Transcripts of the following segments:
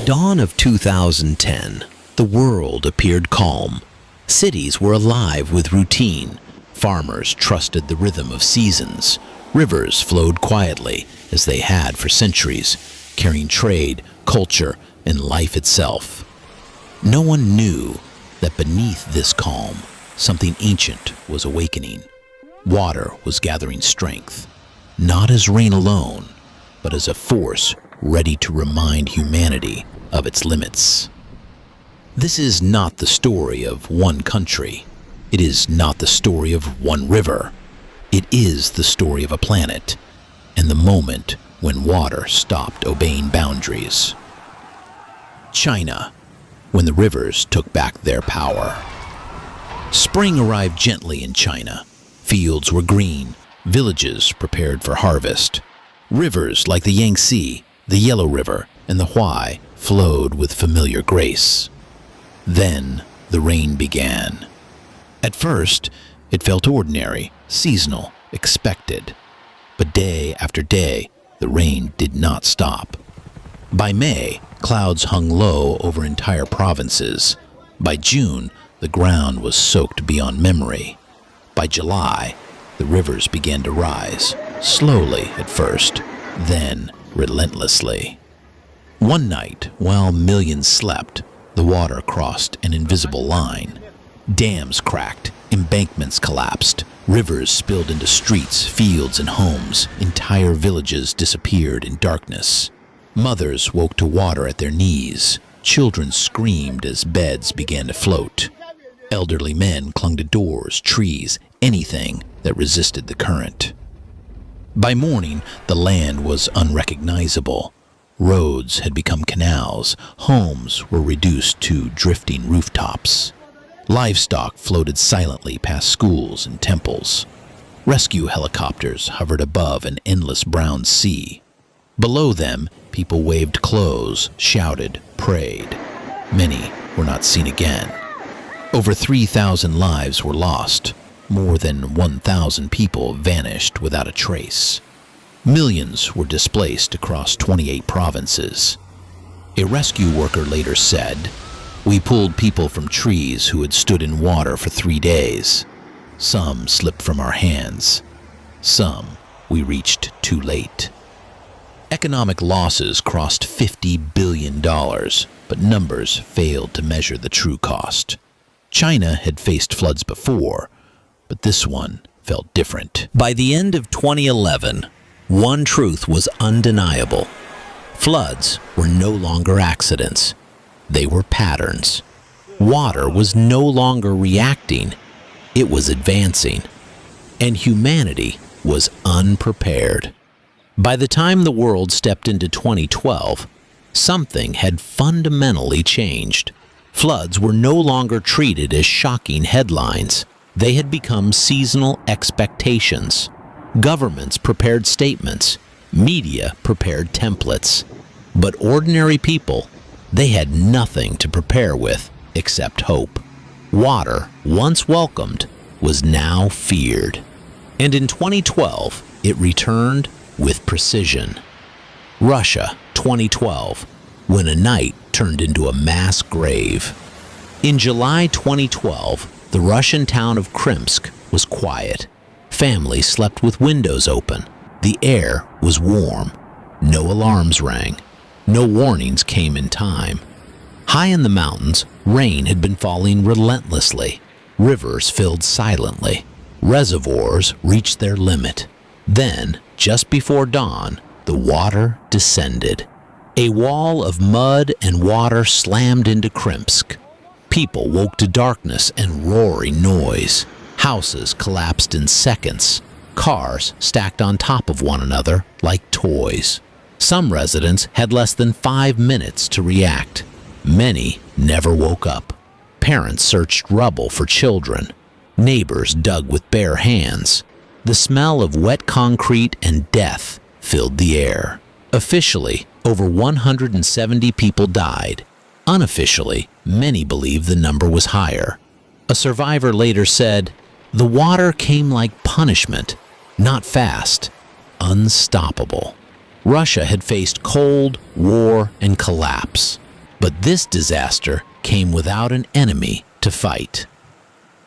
the dawn of 2010, the world appeared calm. Cities were alive with routine. Farmers trusted the rhythm of seasons. Rivers flowed quietly, as they had for centuries, carrying trade, culture, and life itself. No one knew that beneath this calm, something ancient was awakening. Water was gathering strength, not as rain alone, but as a force ready to remind humanity of its limits. This is not the story of one country. It is not the story of one river. It is the story of a planet, and the moment when water stopped obeying boundaries. China, when the rivers took back their power. Spring arrived gently in China. Fields were green, villages prepared for harvest. Rivers like the Yangtze, the Yellow River, and the Huai flowed with familiar grace. Then the rain began. At first, it felt ordinary, seasonal, expected. But day after day, the rain did not stop. By May, clouds hung low over entire provinces. By June, the ground was soaked beyond memory. By July, the rivers began to rise, slowly at first, then relentlessly. One night, while millions slept, the water crossed an invisible line. Dams cracked, embankments collapsed, rivers spilled into streets, fields, and homes. Entire villages disappeared in darkness. Mothers woke to water at their knees. Children screamed as beds began to float. Elderly men clung to doors, trees, anything that resisted the current. By morning, the land was unrecognizable. Roads had become canals. Homes were reduced to drifting rooftops. Livestock floated silently past schools and temples. Rescue helicopters hovered above an endless brown sea. Below them, people waved clothes, shouted, prayed. Many were not seen again. Over 3,000 lives were lost. More than 1,000 people vanished without a trace. Millions were displaced across 28 provinces. A rescue worker later said, "We pulled people from trees who had stood in water for 3 days. Some slipped from our hands. Some we reached too late." Economic losses crossed $50 billion, but numbers failed to measure the true cost. China had faced floods before, but this one felt different. By the end of 2011, one truth was undeniable. Floods were no longer accidents. They were patterns. Water was no longer reacting. It was advancing. And humanity was unprepared. By the time the world stepped into 2012, something had fundamentally changed. Floods were no longer treated as shocking headlines. They had become seasonal expectations. Governments prepared statements. Media prepared templates. But ordinary people, they had nothing to prepare with except hope. Water, once welcomed, was now feared. And in 2012, it returned with precision. Russia, 2012, when a night turned into a mass grave. In July 2012, the Russian town of Krimsk was quiet. Families slept with windows open. The air was warm. No alarms rang. No warnings came in time. High in the mountains, rain had been falling relentlessly. Rivers filled silently. Reservoirs reached their limit. Then, just before dawn, the water descended. A wall of mud and water slammed into Krimsk. People woke to darkness and roaring noise. Houses collapsed in seconds. Cars stacked on top of one another like toys. Some residents had less than 5 minutes to react. Many never woke up. Parents searched rubble for children. Neighbors dug with bare hands. The smell of wet concrete and death filled the air. Officially, over 170 people died. Unofficially, many believe the number was higher. A survivor later said, "The water came like punishment, not fast, unstoppable." Russia had faced cold, war, and collapse. But this disaster came without an enemy to fight.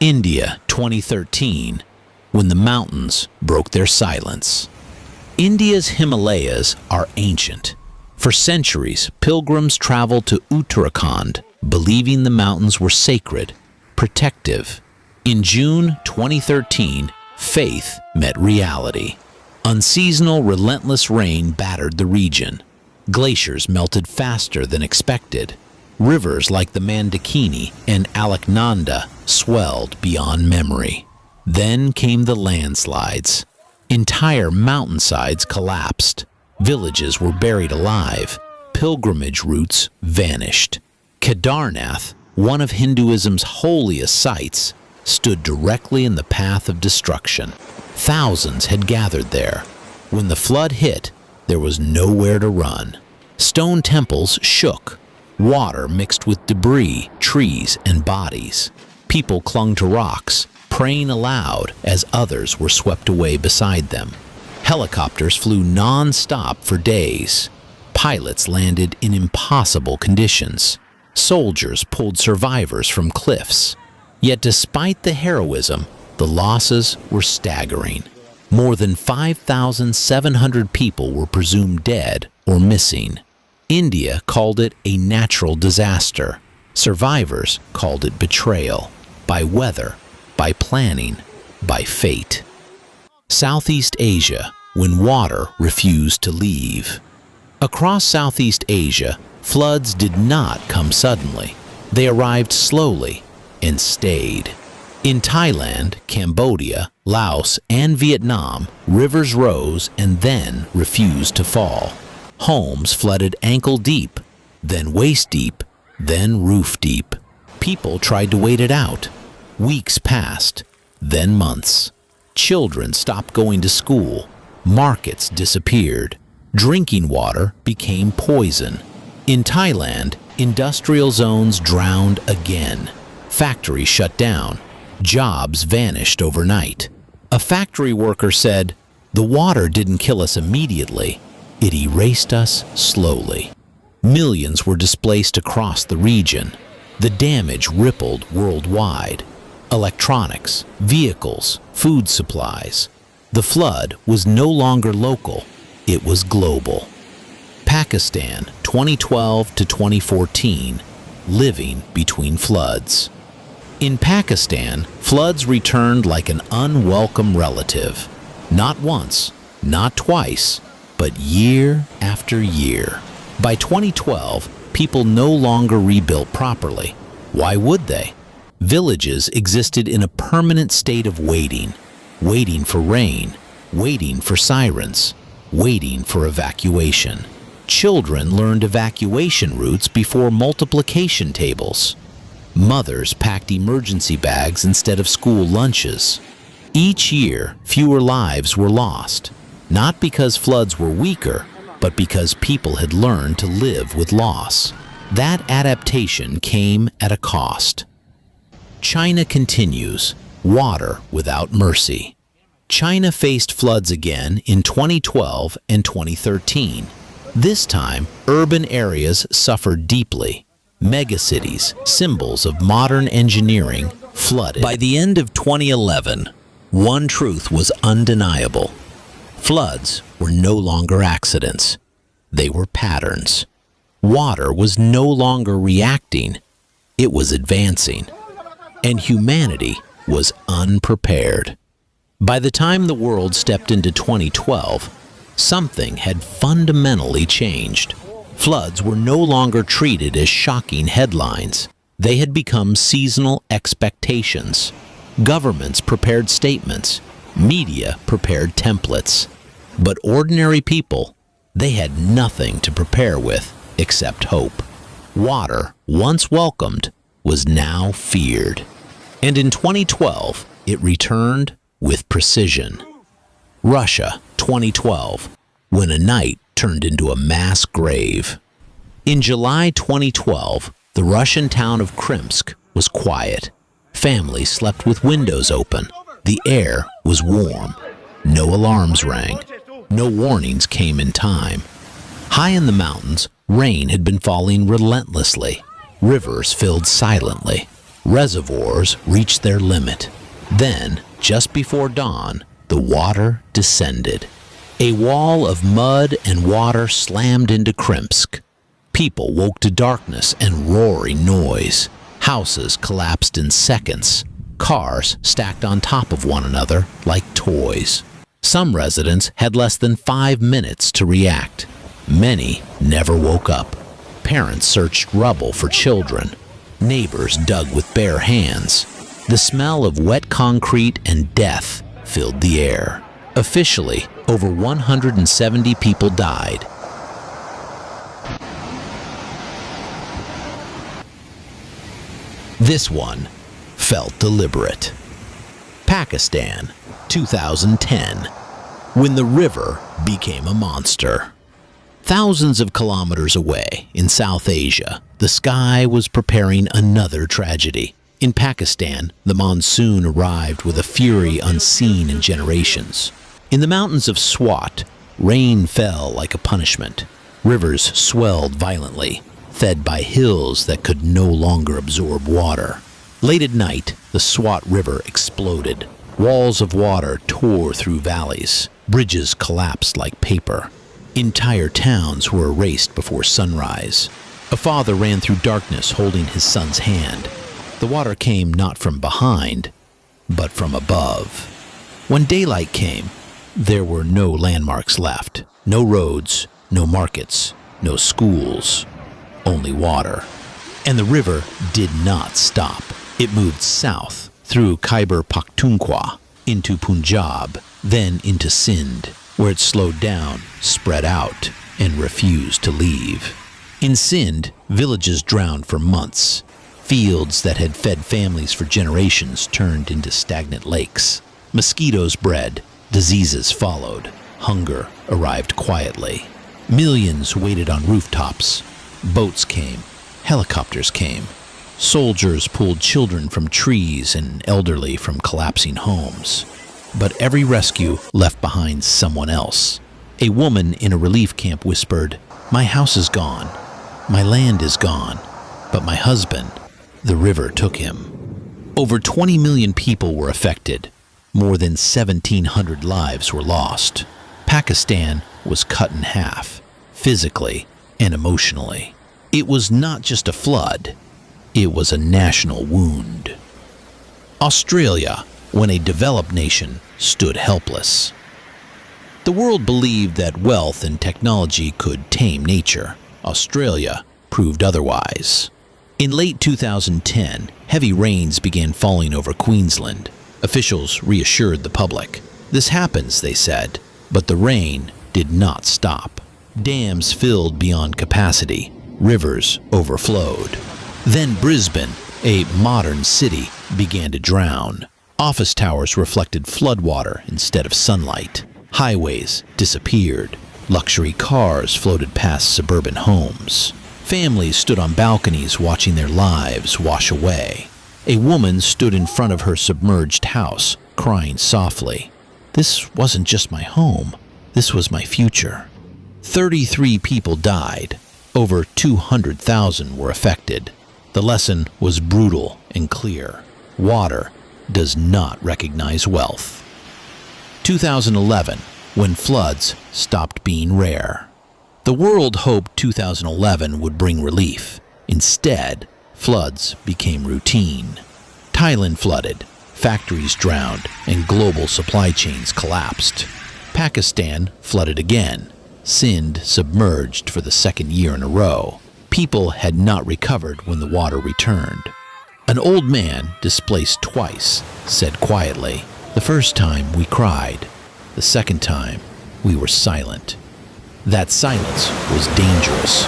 India, 2013, when the mountains broke their silence. India's Himalayas are ancient. For centuries, pilgrims traveled to Uttarakhand, believing the mountains were sacred, protective. In June 2013, faith met reality. Unseasonal, relentless rain battered the region. Glaciers melted faster than expected. Rivers like the Mandakini and Alaknanda swelled beyond memory. Then came the landslides. Entire mountainsides collapsed. Villages were buried alive. Pilgrimage routes vanished. Kedarnath, one of Hinduism's holiest sites, stood directly in the path of destruction. Thousands had gathered there. When the flood hit, there was nowhere to run. Stone temples shook. Water mixed with debris, trees, and bodies. People clung to rocks, praying aloud as others were swept away beside them. Helicopters flew non-stop for days. Pilots landed in impossible conditions. Soldiers pulled survivors from cliffs. Yet despite the heroism, the losses were staggering. More than 5,700 people were presumed dead or missing. India called it a natural disaster. Survivors called it betrayal. By weather, by planning, by fate. Southeast Asia, when water refused to leave. Across Southeast Asia, floods did not come suddenly. They arrived slowly and stayed. In Thailand, Cambodia, Laos, and Vietnam, rivers rose and then refused to fall. Homes flooded ankle deep, then waist deep, then roof deep. People tried to wait it out. Weeks passed, then months. Children stopped going to school. Markets disappeared. Drinking water became poison. In Thailand, industrial zones drowned again. Factories shut down. Jobs vanished overnight. A factory worker said, "The water didn't kill us immediately. It erased us slowly." Millions were displaced across the region. The damage rippled worldwide. Electronics, vehicles, food supplies. The flood was no longer local, it was global. Pakistan, 2012 to 2014, living between floods. In Pakistan, floods returned like an unwelcome relative. Not once, not twice, but year after year. By 2012, people no longer rebuilt properly. Why would they? Villages existed in a permanent state of waiting. Waiting for rain, waiting for sirens, waiting for evacuation. Children learned evacuation routes before multiplication tables. Mothers packed emergency bags instead of school lunches. Each year, fewer lives were lost, not because floods were weaker, but because people had learned to live with loss. That adaptation came at a cost. China continues, water without mercy. China faced floods again in 2012 and 2013. This time, urban areas suffered deeply. Megacities, symbols of modern engineering, flooded. By the end of 2011, one truth was undeniable. Floods were no longer accidents. They were patterns. Water was no longer reacting. It was advancing. And humanity was unprepared. By the time the world stepped into 2012, something had fundamentally changed. Floods were no longer treated as shocking headlines. They had become seasonal expectations. Governments prepared statements. Media prepared templates. But ordinary people, they had nothing to prepare with except hope. Water, once welcomed, was now feared. And in 2012, it returned with precision. Russia, 2012, when a night turned into a mass grave. In July 2012, the Russian town of Krimsk was quiet. Families slept with windows open. The air was warm. No alarms rang. No warnings came in time. High in the mountains, Rain had been falling relentlessly. Rivers filled silently. Reservoirs reached their limit. Then, just before dawn, the water descended. A wall of mud and water slammed into Krimsk. People woke to darkness and roaring noise. Houses collapsed in seconds. Cars stacked on top of one another like toys. Some residents had less than 5 minutes to react. Many never woke up. Parents searched rubble for children. Neighbors dug with bare hands. The smell of wet concrete and death filled the air. Officially, over 170 people died. This one felt deliberate. Pakistan, 2010, when the river became a monster. Thousands of kilometers away in South Asia, the sky was preparing another tragedy. In Pakistan, the monsoon arrived with a fury unseen in generations. In the mountains of Swat, rain fell like a punishment. Rivers swelled violently, fed by hills that could no longer absorb water. Late at night, the Swat River exploded. Walls of water tore through valleys. Bridges collapsed like paper. Entire towns were erased before sunrise. A father ran through darkness holding his son's hand. The water came not from behind, but from above. When daylight came, there were no landmarks left. No roads, no markets, no schools, only water. And the river did not stop. It moved south through Khyber Pakhtunkhwa, into Punjab, then into Sindh, where it slowed down, spread out, and refused to leave. In Sindh, villages drowned for months. Fields that had fed families for generations turned into stagnant lakes. Mosquitoes bred, diseases followed, hunger arrived quietly. Millions waited on rooftops. Boats came, helicopters came. Soldiers pulled children from trees and elderly from collapsing homes. But every rescue left behind someone else. A woman in a relief camp whispered, "My house is gone. My land is gone. But my husband, the river took him." Over 20 million people were affected. More than 1,700 lives were lost. Pakistan was cut in half, physically and emotionally. It was not just a flood. It was a national wound. Australia, when a developed nation, stood helpless. The world believed that wealth and technology could tame nature. Australia proved otherwise. In late 2010, heavy rains began falling over Queensland. Officials reassured the public. This happens, they said, but the rain did not stop. Dams filled beyond capacity. Rivers overflowed. Then Brisbane, a modern city, began to drown. Office towers reflected floodwater instead of sunlight. Highways disappeared. Luxury cars floated past suburban homes. Families stood on balconies watching their lives wash away. A woman stood in front of her submerged house, crying softly. "This wasn't just my home. This was my future." 33 people died. Over 200,000 were affected. The lesson was brutal and clear. Water does not recognize wealth. 2011, when floods stopped being rare. The world hoped 2011 would bring relief. Instead, floods became routine. Thailand flooded, factories drowned, and global supply chains collapsed. Pakistan flooded again. Sindh submerged for the second year in a row. People had not recovered when the water returned. An old man, displaced twice, said quietly, "The first time we cried. The second time we were silent." That silence was dangerous,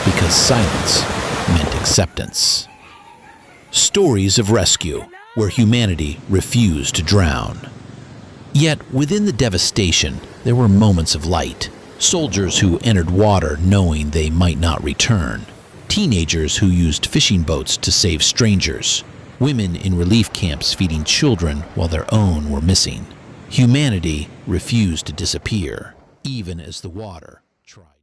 because silence meant acceptance. Stories of rescue, where humanity refused to drown. Yet within the devastation, there were moments of light. Soldiers who entered water knowing they might not return. Teenagers who used fishing boats to save strangers. Women in relief camps feeding children while their own were missing. Humanity refused to disappear, even as the water tried.